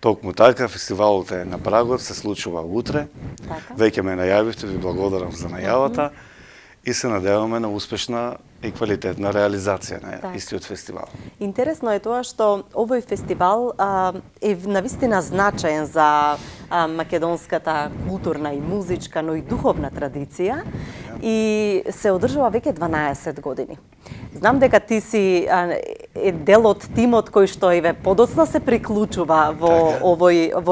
Токму така, фестивалот е на прагот, се случува утре. Така. Веќе ме најавивте, ви благодарам за најавата и се надеваме на успешна и квалитетна реализација на Така. истиот фестивал. Интересно е тоа што овој фестивал е навистина значаен за македонската културна и музичка, но и духовна традиција и се одржува веќе 12 години. Знам дека ти си е дел од тимот кој што и подоцна се приклучува во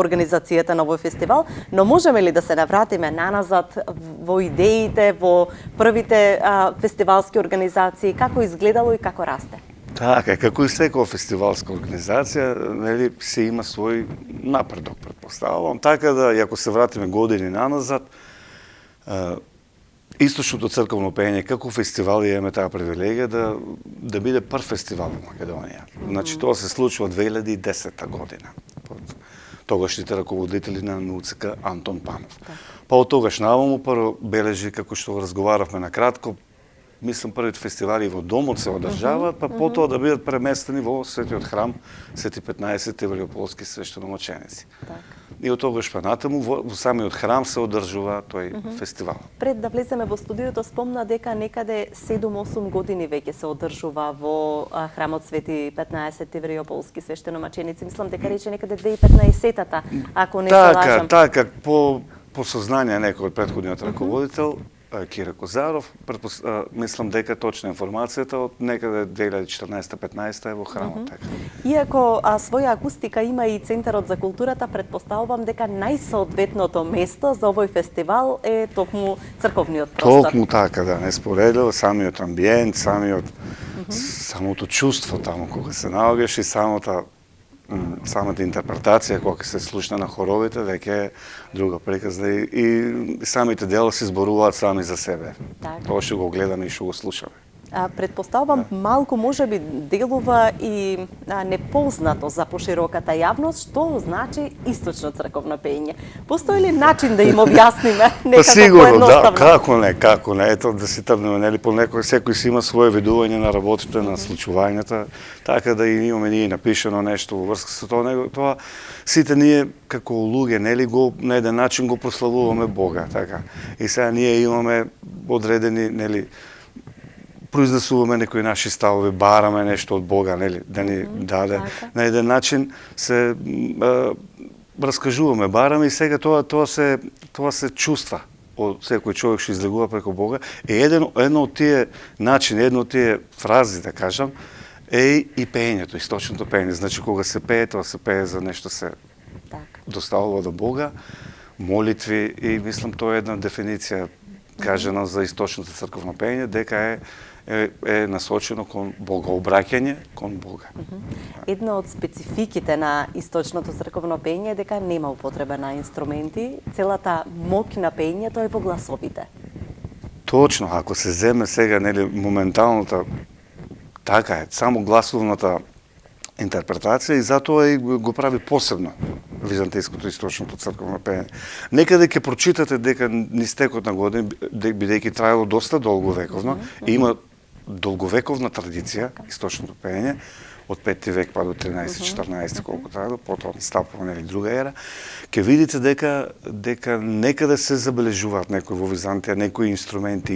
организацијата на овој фестивал, но можеме ли да се навратиме наназад во идеите, во првите фестивалски организации, како изгледало и како расте? Така, како и секоја фестивалска организација, нели, се има свој напредок, претпоставувам. Така да, и ако се вратиме години наназад, Источното црковно пеење како фестивал имаме таа привилегија да биде прв фестивал во Македонија. Значи тоа се случува 2010 година под тогашните раководители на НУЦК Антон Панов. Па од тогаш наваму прво бележи, како што разговаравме на кратко, мислам првите фестивали во домот се одржаваат, па потоа да бидат преместени во Светиот храм, Свети 15 Евреополски свештеномученици. И од тогаш па натаму во самиот храм се одржува тој фестивал. Пред да влеземе во студиото, спомна дека некаде 7-8 години веќе се одржува во храмот Свети 15 Евреополски свештеномученици. Мислам дека рече некаде 2015-та, ако не се лажам. Така, по сознание некој од претходниот раководител, Кира Козаров, мислам дека точна информацијата од некаде 2014-15 е во храмот. Иако своја акустика има и Центарот за културата, претпоставувам дека најсоодветното место за овој фестивал е токму црковниот простор. Токму така, да, неспоредливо, самиот амбиент, самото чувство таму кога се наоѓаш и самата интерпретација кога се слушна на хоровите, веќе е друга приказна и самите дела се зборуваат сами за себе. Тоа што го гледаме и што го слушаме. Предпоставувам, малку можеби делува и непознато за пошироката јавност, што значи источно црковно пеење. Постои ли начин да им објасниме некако поедноставно? Сигурно, како не, ето да си тргнеме, нели, по секој си има свое видување на работите, на случувањата, така да и имаме ние напишано нешто во врска со тоа, сите ние како луѓе, нели, на еден начин го прославуваме Бога, така. И сега ние имаме одредени, нели, произнесуваме некои наши ставови, бараме нешто од Бога, нели, да ни даде. На еден начин се раскажуваме, бараме и сега тоа се чувства од секој човек што излегува преку Бога. И едно од тие начини, едно од тие фрази, да кажам, е и пеењето, источното пеење. Значи, кога се пее, тоа се пее за нешто се доставува до Бога, молитви и мислам тоа е една дефиниција кажана за источното црковно пеење, дека е насочено кон богообраќање кон Бога. Една од спецификите на источното црковно пеење е дека нема употреба на инструменти, целата моќ на пеењето е во гласовите. Точно, ако се земе сега, нели, моменталната, така е, само гласовната интерпретација и затоа и го прави посебно византиското источното црковно пеење. Некаде ќе прочитате дека низ текот на години, бидејќи траело доста долговековно, има долговековна традиција источното пеење од 5 век па до 13-14 колку траело, потоа настапува нели друга ера, ќе видите дека некаде се забележуваат некои во Византија некои инструменти